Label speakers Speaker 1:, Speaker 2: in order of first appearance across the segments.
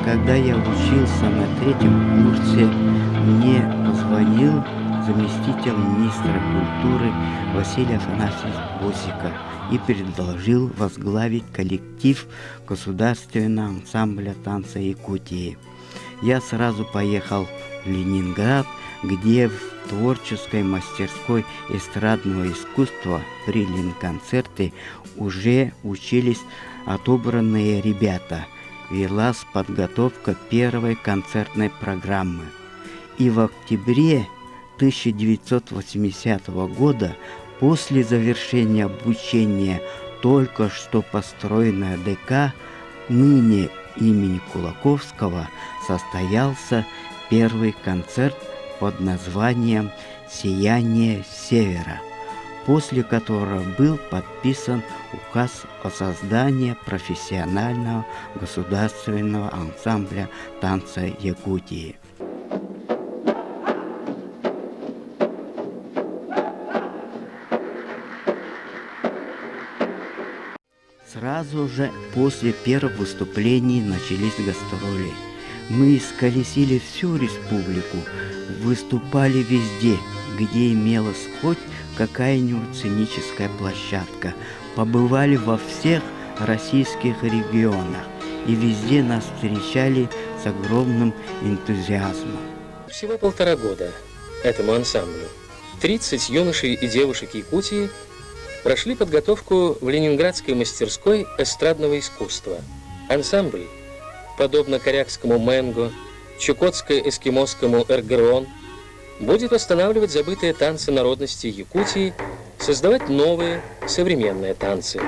Speaker 1: когда я учился на третьем курсе, мне позвонил заместитель министра культуры Василий Афанасьевич Босика и предложил возглавить коллектив Государственного ансамбля танца Якутии. Я сразу поехал в Ленинград, где в творческой мастерской эстрадного искусства при Ленконцерте уже учились отобранные ребята. Велась подготовка первой концертной программы. И в октябре 1980 года, после завершения обучения только что построенная ДК, ныне имени Кулаковского, состоялся первый концерт под названием «Сияние Севера», после которого был подписан указ о создании профессионального государственного ансамбля танца Якутии. Сразу же после первых выступлений начались гастроли. Мы исколесили всю республику, выступали везде, где имелась хоть какая-нибудь сценическая площадка, побывали во всех российских регионах, и везде нас встречали с огромным энтузиазмом.
Speaker 2: Всего 1,5 года этому ансамблю 30 юношей и девушек Якутии прошли подготовку в Ленинградской мастерской эстрадного искусства. Ансамбль, подобно корякскому Мэнго, чукотско-эскимосскому Эргерон, будет восстанавливать забытые танцы народности Якутии, создавать новые современные танцы.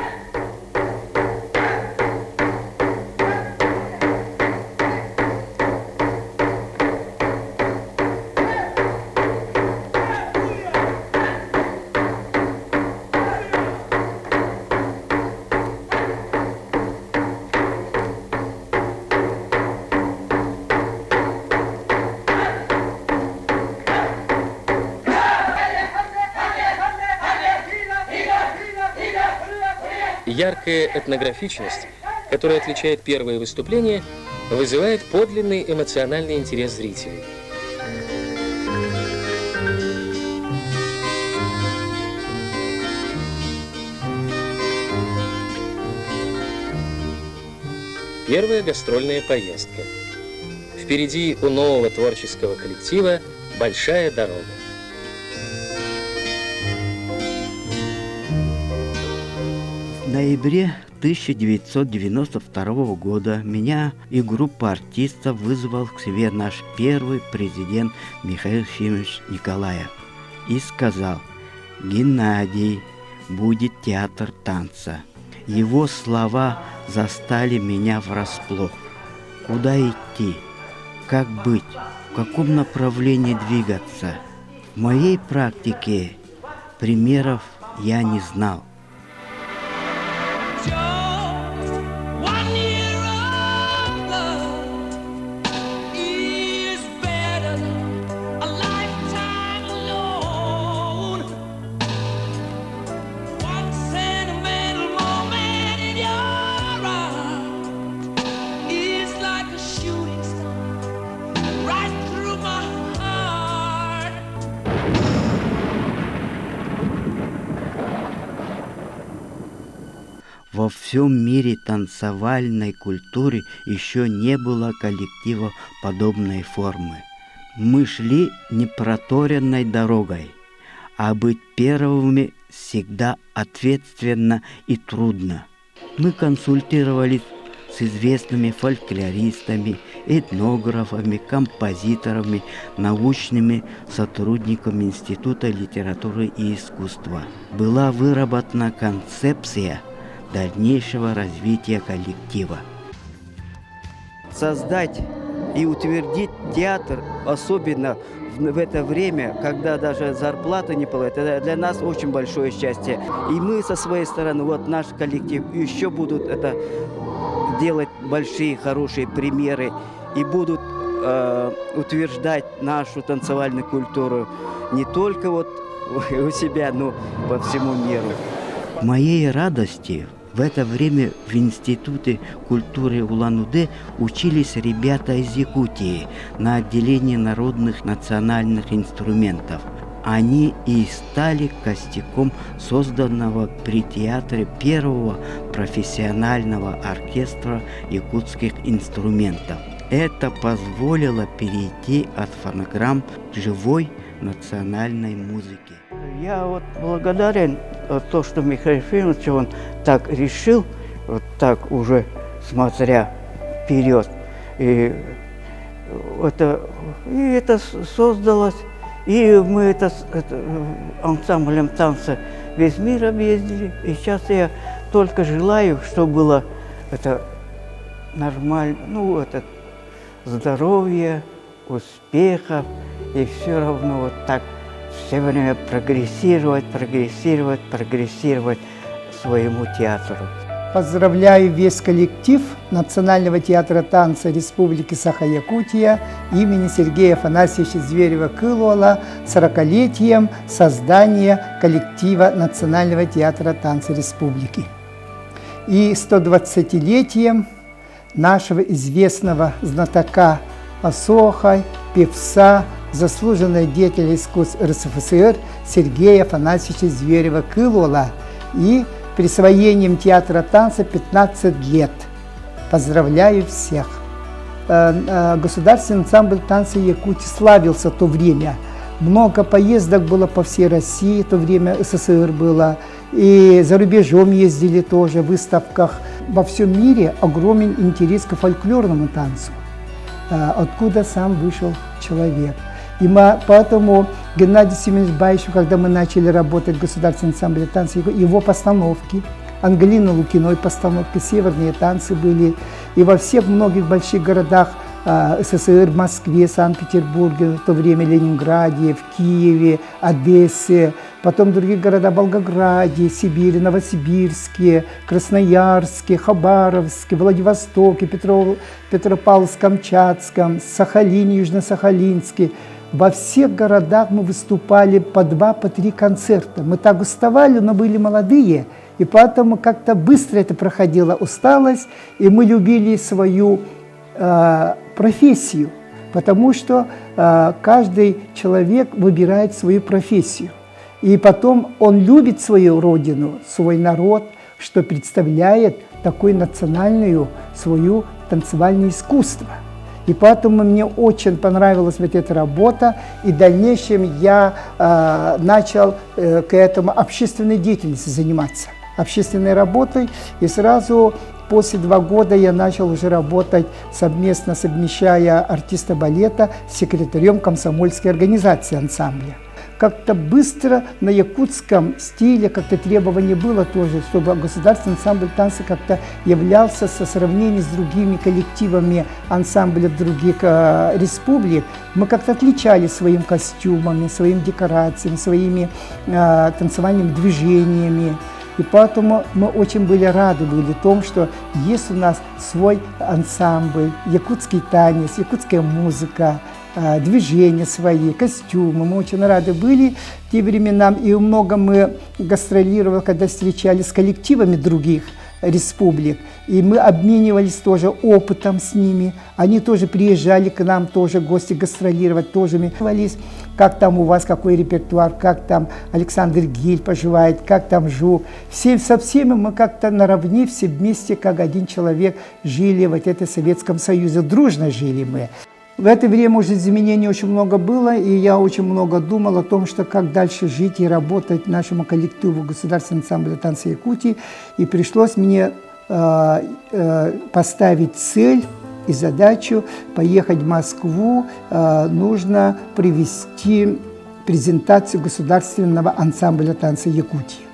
Speaker 2: Яркая этнографичность, которая отличает первые выступления, вызывает подлинный эмоциональный интерес зрителей. Первая гастрольная поездка. Впереди у нового творческого коллектива большая дорога.
Speaker 1: В ноябре 1992 года меня и группа артистов вызвал к себе наш первый президент Михаил Ефимович Николаев и сказал: «Геннадий, будет театр танца». Его слова застали меня врасплох. Куда идти? Как быть? В каком направлении двигаться? В моей практике примеров я не знал. Во всем мире танцевальной культуры еще не было коллектива подобной формы. Мы шли не проторенной дорогой, а быть первыми всегда ответственно и трудно. Мы консультировались с известными фольклористами, этнографами, композиторами, научными сотрудниками Института литературы и искусства. Была выработана концепция дальнейшего развития коллектива. Создать и утвердить театр, особенно в это время, когда даже зарплаты не получают, это для нас очень большое счастье. И мы со своей стороны, вот наш коллектив, еще будут это делать большие, хорошие примеры и будут утверждать нашу танцевальную культуру не только вот у себя, но по всему миру. Моей радости В это время в Институте культуры Улан-Удэ учились ребята из Якутии на отделении народных национальных инструментов. Они и стали костяком созданного при театре первого профессионального оркестра якутских инструментов. Это позволило перейти от фонограмм к живой национальной музыке. Я вот благодарен то, что Михаил Ефимович, он так решил, вот так уже смотря вперед. И это создалось, и мы это ансамблем танца весь мир объездили. И сейчас я только желаю, чтобы было это нормально, здоровья, успехов, и все равно вот так все время прогрессировать своему театру.
Speaker 3: Поздравляю весь коллектив Национального театра танца Республики Саха-Якутия имени Сергея Афанасьевича Зверева-Кылуала с 40-летием создания коллектива Национального театра танца Республики и 120-летием нашего известного знатока Асохай, певца, заслуженного деятеля искусств РСФСР Сергея Афанасьевича Зверева-Кылуала и присвоением театра танца 15 лет. Поздравляю всех! Государственный ансамбль танца Якутии славился в то время. Много поездок было по всей России, в то время СССР было. И за рубежом ездили тоже, в выставках. Во всем мире огромен интерес к фольклорному танцу, откуда сам вышел человек. И поэтому Геннадий Семенович Баевич, когда мы начали работать в Государственном ансамбле танца, его постановки, Ангелины Лукиной постановки, северные танцы были. И во всех многих больших городах СССР, в Москве, Санкт-Петербурге, в то время Ленинграде, в Киеве, Одессе, потом в других городах, Волгограде, Сибири, Новосибирске, Красноярске, Хабаровске, Владивостоке, Петропавловск-Камчатском, Сахалине, Южно-Сахалинске. Во всех городах мы выступали по 2, по 3 концерта. Мы так уставали, но были молодые, и поэтому как-то быстро это проходила усталость, и мы любили свою профессию, потому что каждый человек выбирает свою профессию. И потом он любит свою родину, свой народ, что представляет такое национальное свое танцевальное искусство. И поэтому мне очень понравилась вот эта работа, и в дальнейшем я начал к этому общественной деятельностью заниматься, общественной работой, и сразу после 2 года я начал уже работать совместно, совмещая артиста балета с секретарем комсомольской организации ансамбля. Как-то быстро на якутском стиле как-то требование было тоже, чтобы государственный ансамбль танца как-то являлся со сравнением с другими коллективами ансамбля других республик. Мы как-то отличались своими костюмами, своими декорациями, своими танцевальными движениями. И поэтому мы очень были рады были тому, что есть у нас свой ансамбль, якутский танец, якутская музыка, движения свои, костюмы. Мы очень рады были в те времена, и много мы гастролировали, когда встречались с коллективами других республик, и мы обменивались тоже опытом с ними. Они тоже приезжали к нам, тоже гости гастролировать, тоже мы говорили, как там у вас, какой репертуар, как там Александр Гиль поживает, как там Жук. Со всеми мы как-то наравне, все вместе, как один человек, жили в этом Советском Союзе, дружно жили мы. В это время уже изменений очень много было, и я очень много думал о том, что как дальше жить и работать нашему коллективу Государственного ансамбля танца Якутии. И пришлось мне поставить цель и задачу поехать в Москву. Нужно провести презентацию Государственного ансамбля танца Якутии.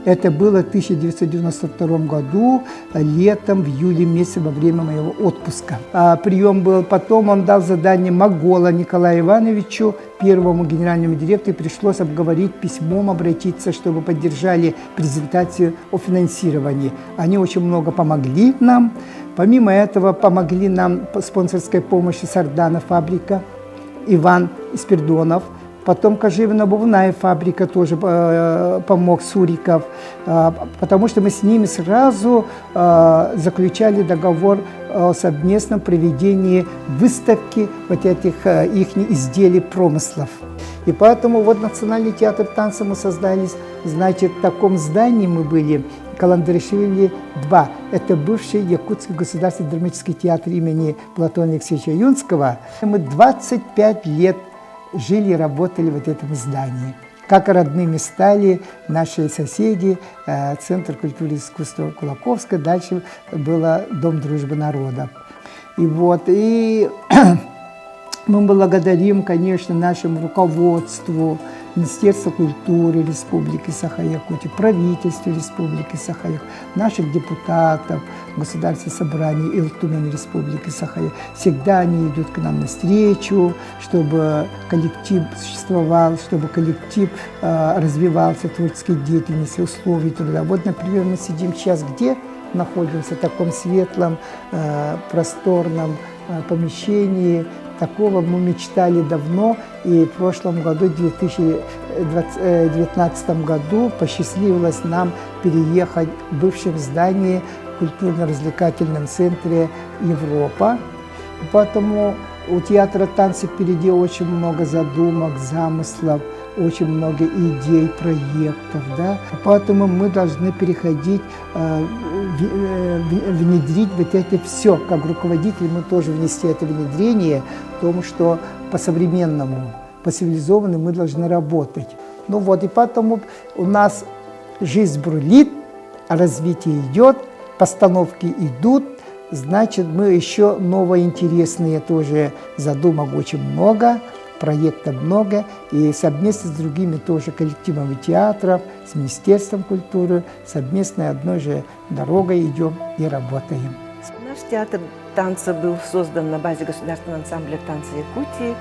Speaker 3: Это было в 1992 году, летом, в июле месяце, во время моего отпуска. Прием был потом, он дал задание Могола Николаю Ивановичу, первому генеральному директору, пришлось обговорить, письмом обратиться, чтобы поддержали презентацию о финансировании. Они очень много помогли нам. Помимо этого, помогли нам по спонсорской помощи Сардана фабрика, Иван Спирдонов, Потом кожевенно-обувная фабрика тоже помог Суриков, потому что мы с ними сразу заключали договор о совместном проведении выставки вот этих их изделий промыслов. И поэтому вот Национальный театр танца мы создались, значит, в таком здании мы были, Каландрашвили 2. Это бывший Якутский государственный драматический театр имени Платона Алексеевича Юнского. Мы 25 лет жили и работали в этом здании. Как родными стали наши соседи, Центр культуры и искусства Кулаковска, дальше было Дом дружбы народов. И вот, и мы благодарим, конечно, нашему руководству, Министерству культуры Республики Саха-Якутия, правительству Республики Саха-Якутия, наших депутатов Государственного собрания Илтумен Республики Саха-Якутия. Всегда они идут к нам навстречу, чтобы коллектив существовал, чтобы коллектив развивался, творческой деятельности, условий труда. Вот, например, мы сидим сейчас где? Находимся в таком светлом, просторном помещении. Такого мы мечтали давно, и в прошлом году, в 2019 году, посчастливилось нам переехать в бывшем здании в культурно-развлекательном центре «Европа». Поэтому у театра танца впереди очень много задумок, замыслов, очень много идей, проектов, да? Поэтому мы должны переходить, внедрить вот это все. Как руководители мы тоже внести это внедрение в том, что по-современному, по-цивилизованному мы должны работать. Ну вот, и поэтому у нас жизнь бурлит, развитие идет, постановки идут. Значит, мы еще новые, интересные тоже задумок очень много, проектов много, и совместно с другими тоже коллективами театров, с Министерством культуры, совместно одной же дорогой идем и работаем.
Speaker 4: Наш театр танца был создан на базе Государственного ансамбля танца Якутии,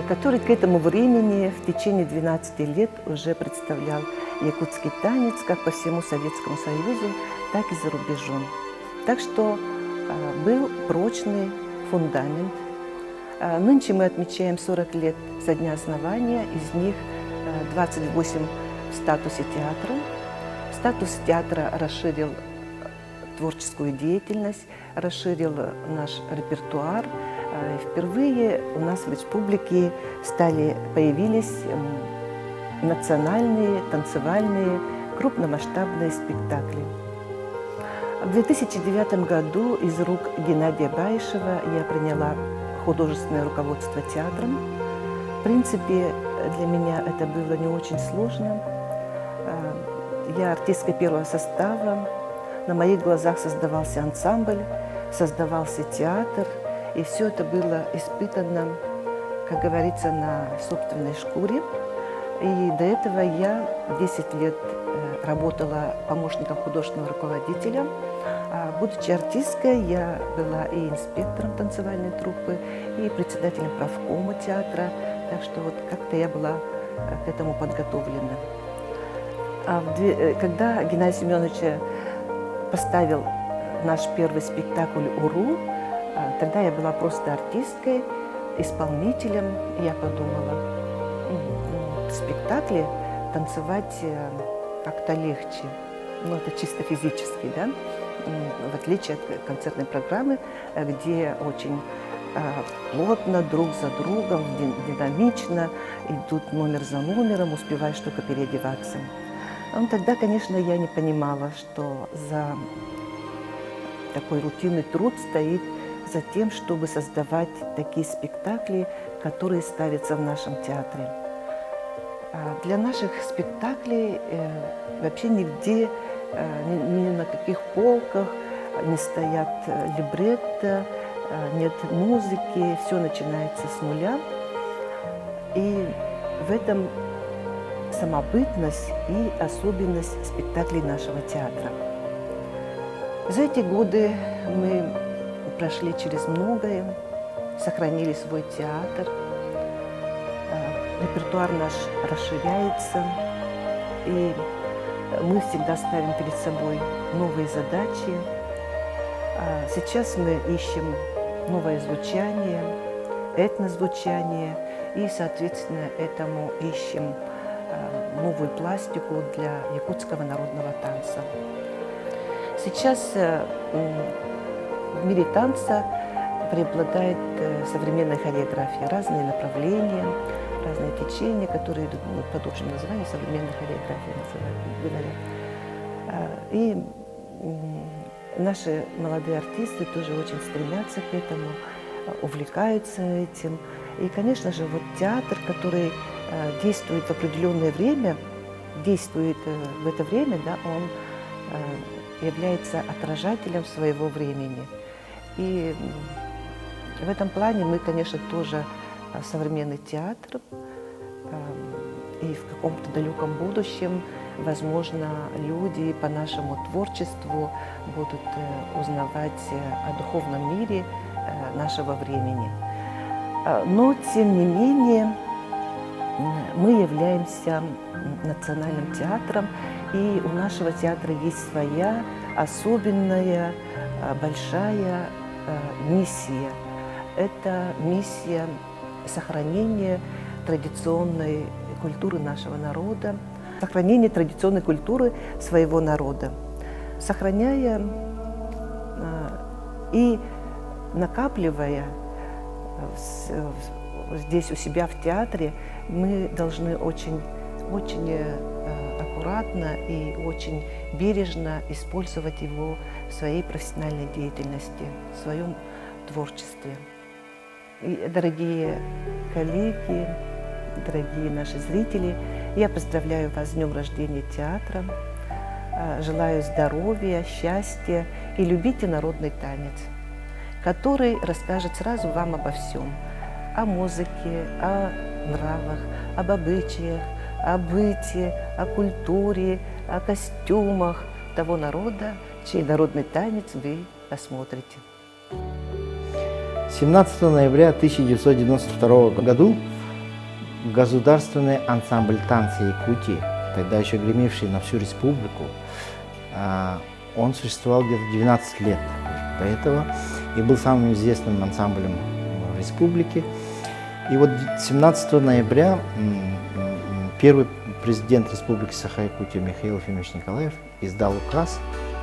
Speaker 4: который к этому времени в течение 12 лет уже представлял якутский танец как по всему Советскому Союзу, так и за рубежом. Так что был прочный фундамент. Нынче мы отмечаем 40 лет со дня основания, из них 28 в статусе театра. Статус театра расширил творческую деятельность, расширил наш репертуар. Впервые у нас в республике появились национальные, танцевальные, крупномасштабные спектакли. В 2009 году из рук Геннадия Баишева я приняла художественное руководство театром. В принципе, для меня это было не очень сложно. Я артистка первого состава. На моих глазах создавался ансамбль, создавался театр. И все это было испытано, как говорится, на собственной шкуре. И до этого я 10 лет работала помощником художественного руководителя. Будучи артисткой, я была и инспектором танцевальной труппы, и председателем правкома театра. Так что вот как-то я была к этому подготовлена. Когда Геннадий Семенович поставил наш первый спектакль «Уру», тогда я была просто артисткой, исполнителем. И я подумала, в спектакле танцевать как-то легче. Ну, это чисто физически, да? В отличие от концертной программы, где очень плотно друг за другом, динамично идут номер за номером, успеваешь только переодеваться. Тогда, конечно, я не понимала, что за такой рутинный труд стоит за тем, чтобы создавать такие спектакли, которые ставятся в нашем театре. Для наших спектаклей вообще нигде, ни на каких полках не стоят либретто, нет музыки, все начинается с нуля. И в этом самобытность и особенность спектаклей нашего театра. За эти годы мы прошли через многое, сохранили свой театр, репертуар наш расширяется, и мы всегда ставим перед собой новые задачи. Сейчас мы ищем новое звучание, этнозвучание, и, соответственно, этому ищем новую пластику для якутского народного танца. Сейчас в мире танца преобладает современная хореография, разные направления, разные течения, которые идут под общим названием современной хореографии, говорят. И наши молодые артисты тоже очень стремятся к этому, увлекаются этим. И, конечно же, вот театр, который действует в определенное время, действует в это время, да, он является отражателем своего времени. И в этом плане мы, конечно, тоже современный театр, и в каком-то далеком будущем, возможно, люди по нашему творчеству будут узнавать о духовном мире нашего времени. Но, тем не менее, мы являемся национальным театром, и у нашего театра есть своя особенная, большая миссия. Это миссия сохранения традиционной культуры нашего народа, сохранения традиционной культуры своего народа. Сохраняя и накапливая здесь у себя в театре, мы должны очень аккуратно и очень бережно использовать его в своей профессиональной деятельности, в своем творчестве. И, дорогие коллеги, дорогие наши зрители, я поздравляю вас с днем рождения театра, желаю здоровья, счастья и любите народный танец, который расскажет сразу вам обо всем. О музыке, о нравах, об обычаях, о быте, о культуре, о костюмах того народа, чей народный танец вы посмотрите.
Speaker 5: 17 ноября 1992 года Государственный ансамбль танца Якутии, тогда еще гремевший на всю республику, он существовал где-то 12 лет до этого и был самым известным ансамблем республики. И вот 17 ноября первый президент Республики Саха-Якутия Михаил Ефимович Николаев издал указ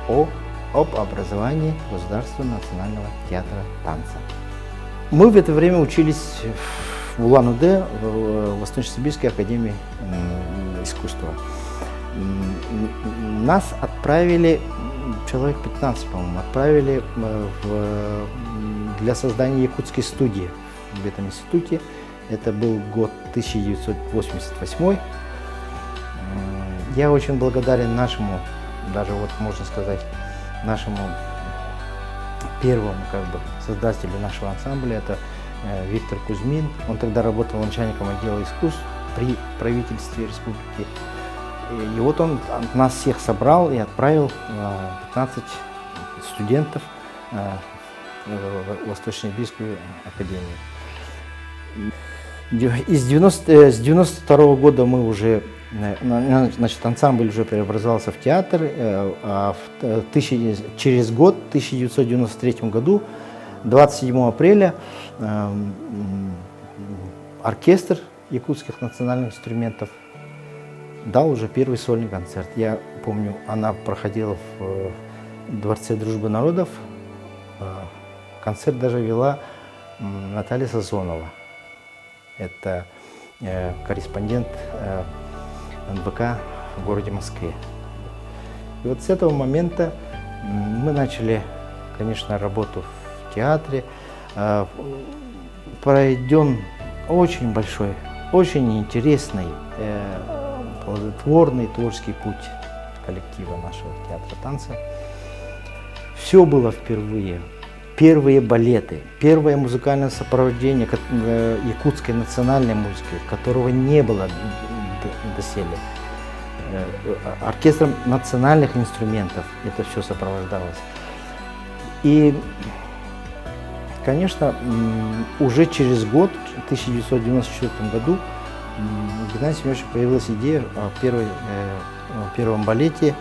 Speaker 5: об образовании Государственного национального театра танца. Мы в это время учились в Улан-Удэ, в Восточно-Сибирской академии искусства. Нас отправили, человек 15, по-моему, отправили для создания якутской студии в этом институте. Это был год 1988. Я очень благодарен нашему, даже вот можно сказать, нашему первому создателю нашего ансамбля, это Виктор Кузьмин. Он тогда работал начальником отдела искусств при правительстве республики. И вот он нас всех собрал и отправил 15 студентов в Восточно-Сибирскую академию. С 92 года мы уже, значит, ансамбль уже преобразовался в театр, а через год, в 1993 году, 27 апреля, оркестр якутских национальных инструментов дал уже первый сольный концерт. Я помню, она проходила в Дворце Дружбы Народов. Концерт даже вела Наталья Сазонова. Это корреспондент НБК в городе Москве. И вот с этого момента мы начали, конечно, работу в театре. Пройден очень большой, очень интересный, плодотворный творческий путь коллектива нашего театра танца. Все было впервые. Первые балеты, первое музыкальное сопровождение якутской национальной музыки, которого не было доселе. Оркестром национальных инструментов это все сопровождалось. И, конечно, уже через год, в 1994 году, у Геннадия Семеновича появилась идея о первом балете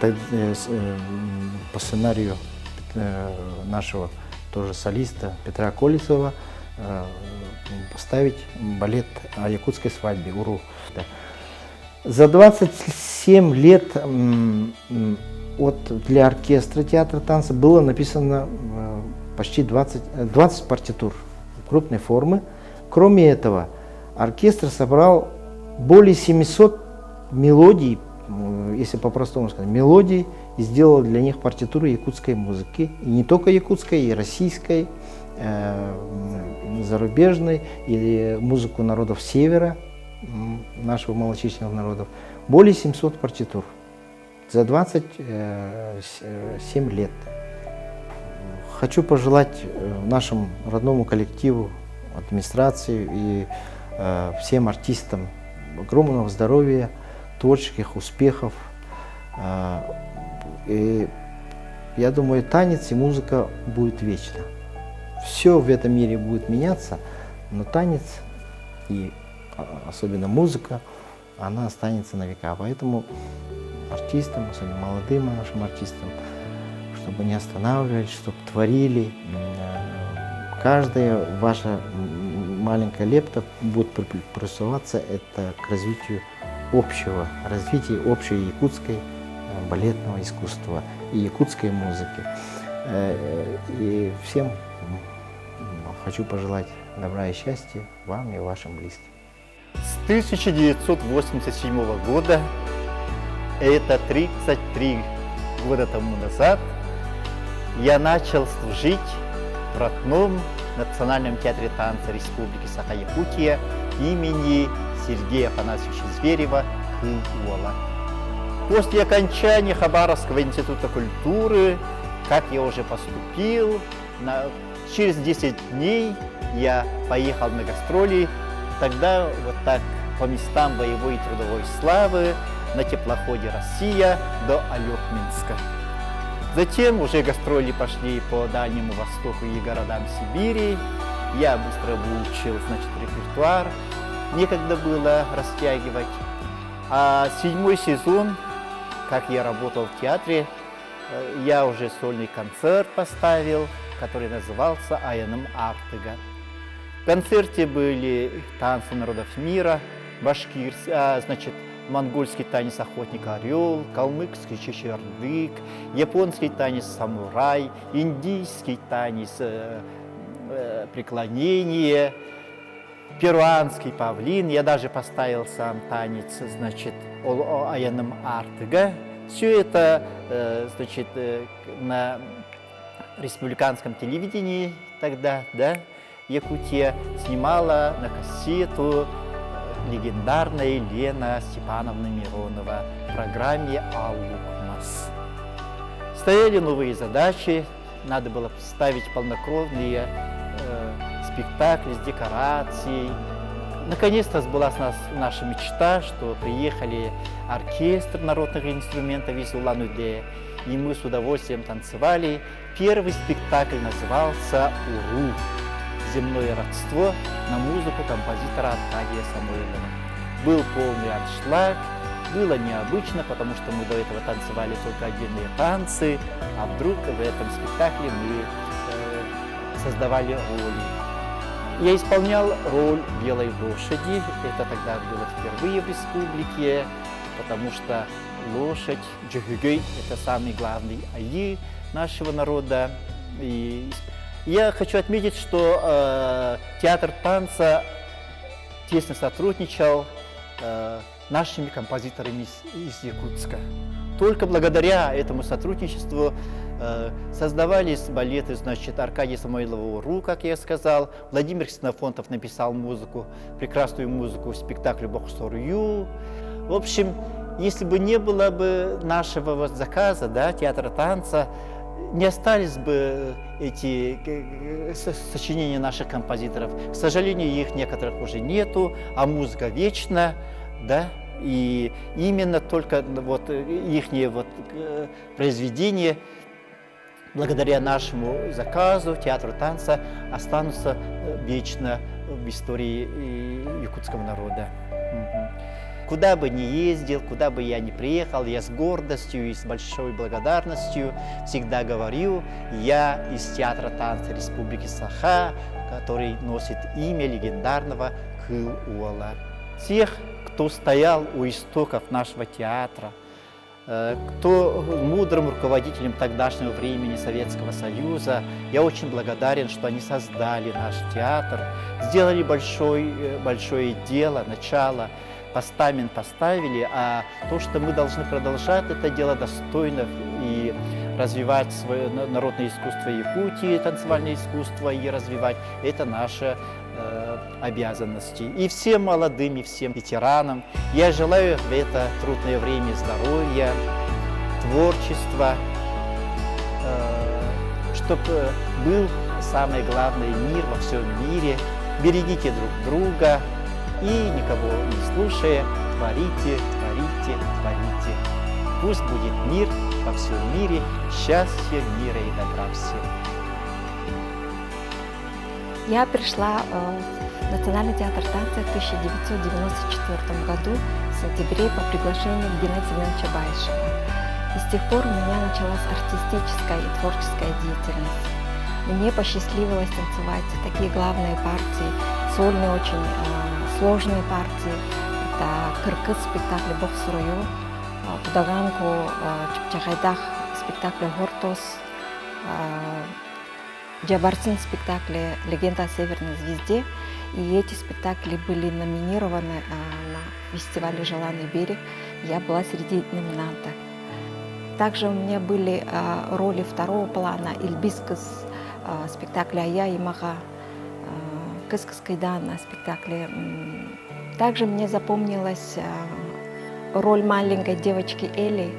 Speaker 5: по сценарию нашего тоже солиста Петра Колесова, поставить балет о якутской свадьбе «Уру». За 27 лет для оркестра театра танца было написано почти 20 партитур крупной формы. Кроме этого, оркестр собрал более 700 мелодий, если по-простому сказать, мелодий, и сделал для них партитуры якутской музыки. И не только якутской, и российской, зарубежной, и музыку народов Севера, наших малочисленных народов. Более 700 партитур за 27 лет. Хочу пожелать нашему родному коллективу, администрации и всем артистам огромного здоровья, творческих успехов. И я думаю, танец и музыка будет вечно. Все в этом мире будет меняться, но танец и особенно музыка, она останется на века. Поэтому артистам, особенно молодым нашим артистам, чтобы не останавливались, чтобы творили. Каждая ваша маленькая лепта будет присуваться это к развитию общего якутской балетного искусства и якутской музыки. И всем хочу пожелать добра и счастья вам и вашим близким.
Speaker 6: С 1987 года, это 33 года тому назад, я начал служить в родном Национальном театре танца Республики Саха-Якутия имени Сергея Афанасьевича Зверева Кылуола. После окончания Хабаровского института культуры, как я уже поступил, через 10 дней я поехал на гастроли, тогда вот так по местам боевой и трудовой славы на теплоходе «Россия» до Алёкминска. Затем уже гастроли пошли по Дальнему Востоку и городам Сибири. Я быстро выучил, репертуар, некогда было растягивать. А 7-й сезон, как я работал в театре, я уже сольный концерт поставил, который назывался «Аянам Артыга». В концерте были танцы народов мира, монгольский танец «Охотник-орел», калмыцкий «Чечердык», японский танец «Самурай», индийский танец «Преклонение», перуанский «Павлин». Я даже поставил сам танец, «Аянам Артыга». Все это, на республиканском телевидении тогда, Якутия снимала на кассету легендарная Лена Степановна Миронова в программе «Алукмас». Стояли новые задачи, надо было ставить полнокровные спектакли с декорацией. Наконец-то сбылась наша мечта, что приехали оркестр народных инструментов из Улан-Удэ, и мы с удовольствием танцевали. Первый спектакль назывался «Уру» – «Земное родство» на музыку композитора Аркадия Самойлова. Был полный аншлаг, было необычно, потому что мы до этого танцевали только отдельные танцы, а вдруг в этом спектакле мы создавали роли. Я исполнял роль белой лошади, это тогда было впервые в республике, потому что лошадь, джигюгей, это самый главный аи нашего народа. И я хочу отметить, что театр танца тесно сотрудничал с нашими композиторами из Якутска. Только благодаря этому сотрудничеству создавались балеты, Аркадия Самойлова «Уру», как я сказал. Владимир Ксенофонтов написал музыку, прекрасную музыку в спектакле «Боксорью». В общем, если бы не было бы нашего заказа, театра танца, не остались бы эти сочинения наших композиторов. К сожалению, их некоторых уже нету, а музыка вечна, и именно только их произведения, благодаря нашему заказу, театру танца, останутся вечно в истории якутского народа. Куда бы ни ездил, куда бы я ни приехал, я с гордостью и с большой благодарностью всегда говорю, я из театра танца Республики Саха, который носит имя легендарного Кыл-Уала. Тех, кто стоял у истоков нашего театра, кто мудрым руководителем тогдашнего времени Советского Союза, я очень благодарен, что они создали наш театр, сделали большое дело, начало, постамент поставили, а то, что мы должны продолжать это дело достойно и развивать свое народное искусство Якутии, танцевальное искусство и развивать, это наша обязанности. И всем молодым, и всем ветеранам я желаю в это трудное время здоровья, творчества, чтобы был самое главное мир во всем мире. Берегите друг друга и, никого не слушая, творите, творите, творите. Пусть будет мир во всем мире, счастья, мира и добра всем.
Speaker 7: Я пришла в Национальный театр танца в 1994 году в сентябре по приглашению Геннадия Семеновича Баишева. И с тех пор у меня началась артистическая и творческая деятельность. Мне посчастливилось танцевать такие главные партии, сольные очень сложные партии. Это Кыргыз спектакль «Бог Сурую», Будаганку, Чапчагайдах спектакль «Гортос», Джабарцин спектакли «Легенда о Северной звезде». И эти спектакли были номинированы на фестивале «Желанный берег». Я была среди номинантов. Также у меня были роли второго плана «Ильбискас» спектакля «Ая и Мага», «Кыскас Кайдан» спектакле. Также мне запомнилась роль маленькой девочки Эли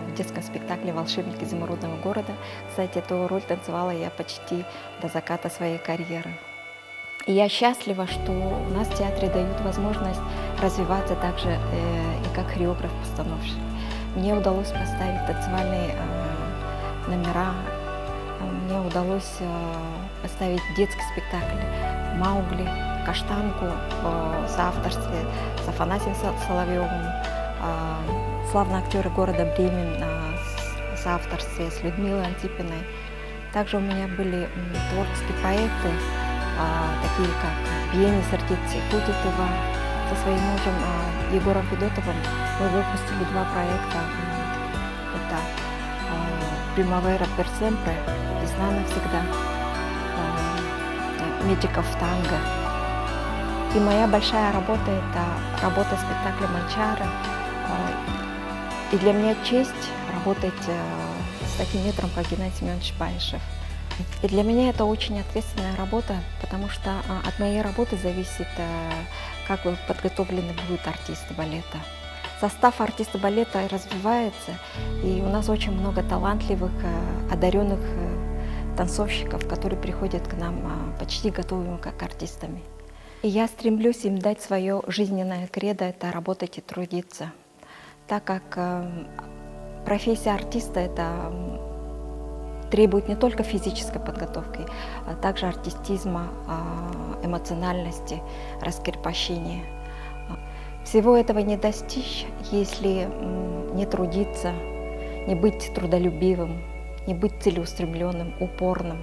Speaker 7: в детском спектакле «Волшебник изумрудного города». Кстати, эту роль танцевала я почти до заката своей карьеры. И я счастлива, что у нас в театре дают возможность развиваться также и как хореограф-постановщик. Мне удалось поставить танцевальные номера, мне удалось поставить детский спектакль «Маугли», «Каштанку» в соавторстве с Афанасием Соловьевым, славные актеры города Бремен в соавторстве с Людмилой Антипиной. Также у меня были творческие проекты, такие как «Биение сердец Якутитова». Со своим мужем Егором Федотовым мы выпустили два проекта. Это «Примавера пер семпре», «Весна навсегда», «Метиков танго». И моя большая работа – это работа спектакля «Манчара». И для меня честь работать с таким метром, как Геннадий Семенович Баишев. И для меня это очень ответственная работа, потому что от моей работы зависит, как подготовлены будут артисты балета. Состав артиста балета развивается, и у нас очень много талантливых, одаренных танцовщиков, которые приходят к нам почти готовыми как артистами. И я стремлюсь им дать свое жизненное кредо – это работать и трудиться, так как профессия артиста – это требует не только физической подготовки, а также артистизма, эмоциональности, раскрепощения. Всего этого не достичь, если не трудиться, не быть трудолюбивым, не быть целеустремленным, упорным.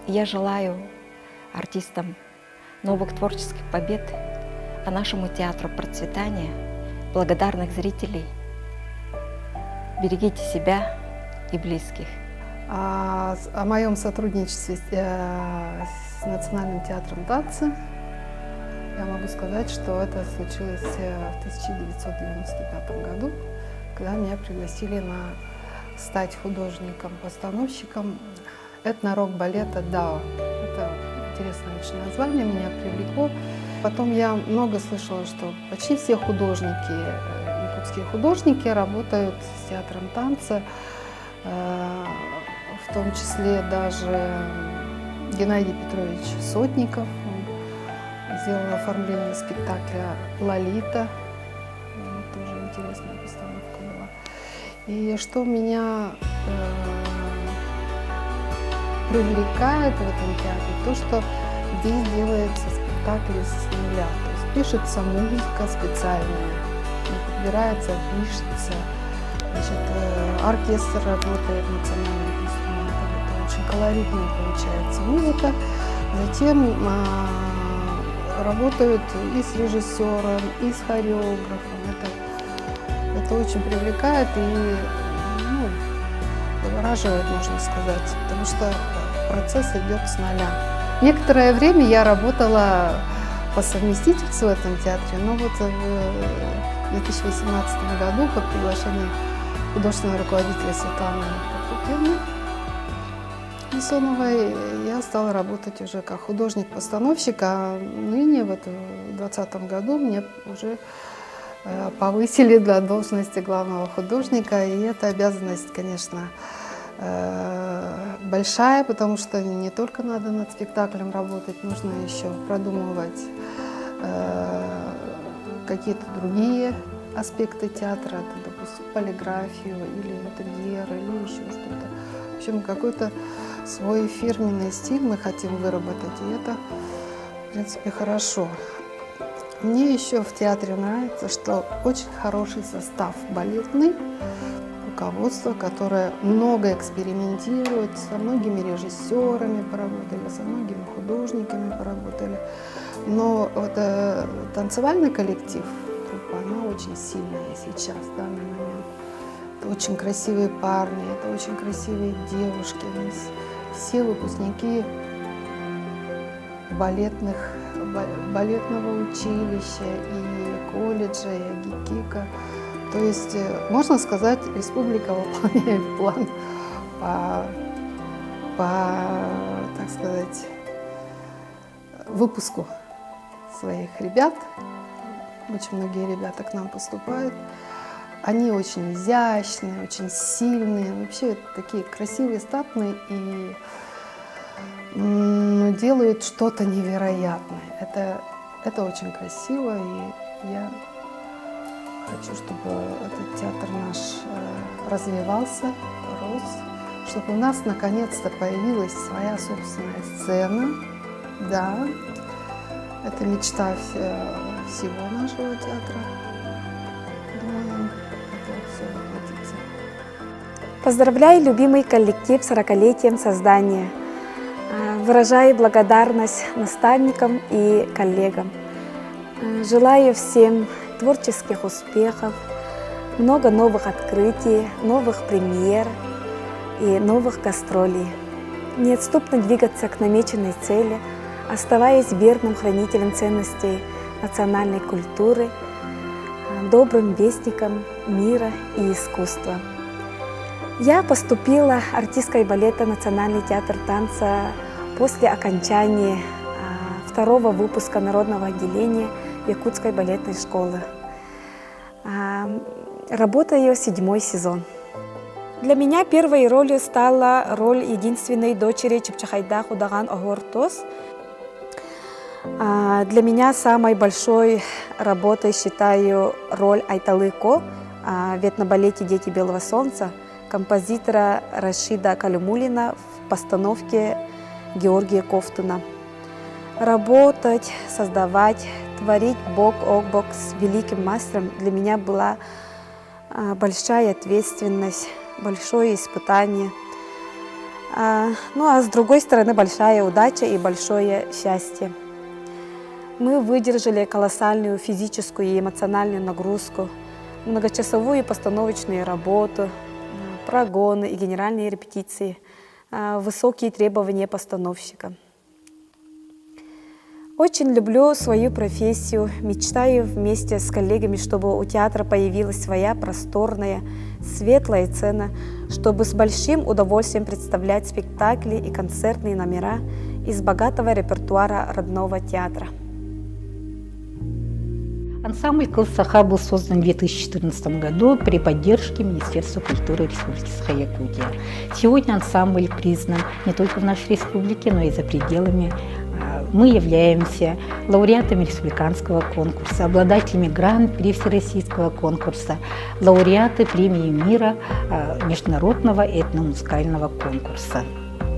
Speaker 7: Я желаю артистам новых творческих побед, а нашему театру процветания, благодарных зрителей. Берегите себя и близких.
Speaker 8: О моем сотрудничестве с Национальным театром танца я могу сказать, что это случилось в 1995 году, когда меня пригласили стать художником-постановщиком этно-рок-балета «Дао». Это интересное очень название, меня привлекло. Потом я много слышала, что почти все художники, якутские художники, работают с театром танца, в том числе даже Геннадий Петрович Сотников сделал оформление спектакля «Лолита». Тоже интересная постановка была. И что меня привлекает в этом театре, то, что здесь делается спектакль с нуля. То есть пишется музыка специальная, подбирается, пишется. Значит, оркестр работает, национальный инструмент. Это очень колоритная получается музыка. Затем работают и с режиссером, и с хореографом. Это очень привлекает и завораживает, можно сказать, потому что процесс идет с нуля. Некоторое время я работала по совместительству в этом театре, но вот в 2018 году по приглашению художественного руководителя Светланы Патрикевны Несоновой я стала работать уже как художник-постановщик, а ныне вот в 2020 году мне уже повысили до должности главного художника, и эта обязанность, конечно, большая, потому что не только надо над спектаклем работать, нужно еще продумывать какие-то другие аспекты театра, допустим, полиграфию или интерьер, или еще что-то. В общем, какой-то свой фирменный стиль мы хотим выработать, и это, в принципе, хорошо. Мне еще в театре нравится, что очень хороший состав балетный, руководство, которое много экспериментирует, со многими режиссерами поработали, со многими художниками поработали. Но вот танцевальный коллектив, группа, она очень сильная сейчас, в данный момент. Это очень красивые парни, это очень красивые девушки. Все выпускники балетного училища и колледжа, и ГИКИКа. То есть, можно сказать, республика выполняет план так сказать, выпуску своих ребят. Очень многие ребята к нам поступают. Они очень изящные, очень сильные, вообще такие красивые, статные и делают что-то невероятное. Это очень красиво, и я хочу, чтобы этот театр наш развивался, рос, чтобы у нас наконец-то появилась своя собственная сцена. Да, это мечта всего нашего театра. Думаю, это все воплотится.
Speaker 9: Поздравляю любимый коллектив с 40-летием создания. Выражаю благодарность наставникам и коллегам. Желаю всем творческих успехов, много новых открытий, новых премьер и новых гастролей. Неотступно двигаться к намеченной цели, оставаясь верным хранителем ценностей национальной культуры, добрым вестником мира и искусства. Я поступила артисткой балета Национальный театр танца после окончания второго выпуска народного отделения Якутской балетной школы. Работаю 7-й сезон. Для меня первой ролью стала роль единственной дочери Чепчахайда Худаган Огортос. Для меня самой большой работой считаю роль Айталы Ко в этнобалете «Дети белого солнца» композитора Рашида Калимуллина в постановке Георгия Ковтуна. Работать, создавать, творить бок о бок с великим мастером для меня была большая ответственность, большое испытание. Ну а с другой стороны, большая удача и большое счастье. Мы выдержали колоссальную физическую и эмоциональную нагрузку, многочасовую постановочную работу, прогоны и генеральные репетиции, высокие требования постановщика. Очень люблю свою профессию, мечтаю вместе с коллегами, чтобы у театра появилась своя просторная, светлая сцена, чтобы с большим удовольствием представлять спектакли и концертные номера из богатого репертуара родного театра.
Speaker 10: Ансамбль «Кылсаха» был создан в 2014 году при поддержке Министерства культуры Республики Саха-Якутия. Сегодня ансамбль признан не только в нашей республике, но и за пределами. Мы являемся лауреатами республиканского конкурса, обладателями гран-при всероссийского конкурса, лауреаты премии мира международного этномузыкального конкурса.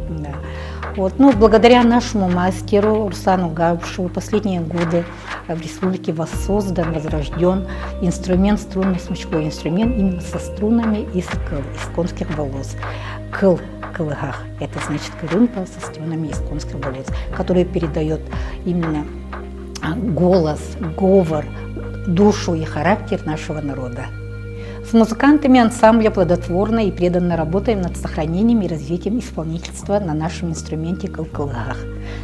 Speaker 10: Да. Вот. Ну, благодаря нашему мастеру Руслану Габушеву последние годы в республике воссоздан, возрожден инструмент, струнный смычковой инструмент именно со струнами из конских волос. Кылыгах – это значит крынка со струнами из конских волос, который передает именно голос, говор, душу и характер нашего народа. С музыкантами ансамбля плодотворно и преданно работаем над сохранением и развитием исполнительства на нашем инструменте кылгах.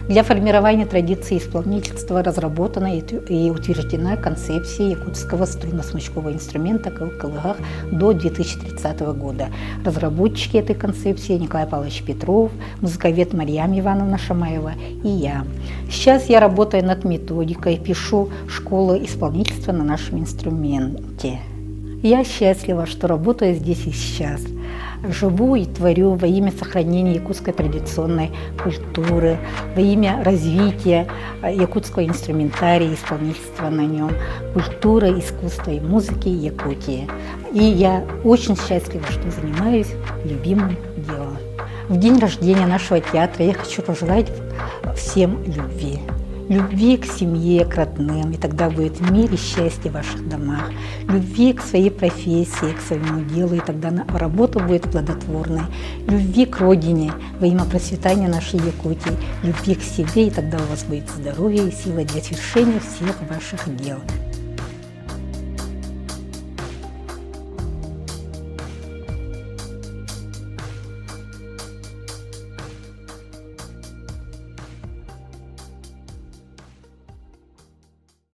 Speaker 10: Для формирования традиции исполнительства разработана и утверждена концепция якутского струнно-смычкового инструмента кылгах до 2030 года. Разработчики этой концепции Николай Павлович Петров, музыковед Марьям Ивановна Шамаева и я. Сейчас я работаю над методикой, пишу школу исполнительства на нашем инструменте. Я счастлива, что работаю здесь и сейчас. Живу и творю во имя сохранения якутской традиционной культуры, во имя развития якутского инструментария, исполнительства на нем, культуры, искусства и музыки Якутии. И я очень счастлива, что занимаюсь любимым делом. В день рождения нашего театра я хочу пожелать всем любви. Любви к семье, к родным, и тогда будет мир и счастье в ваших домах. Любви к своей профессии, к своему делу, и тогда работа будет плодотворной. Любви к родине во имя процветания нашей Якутии. Любви к себе, и тогда у вас будет здоровье и сила для свершения всех ваших дел.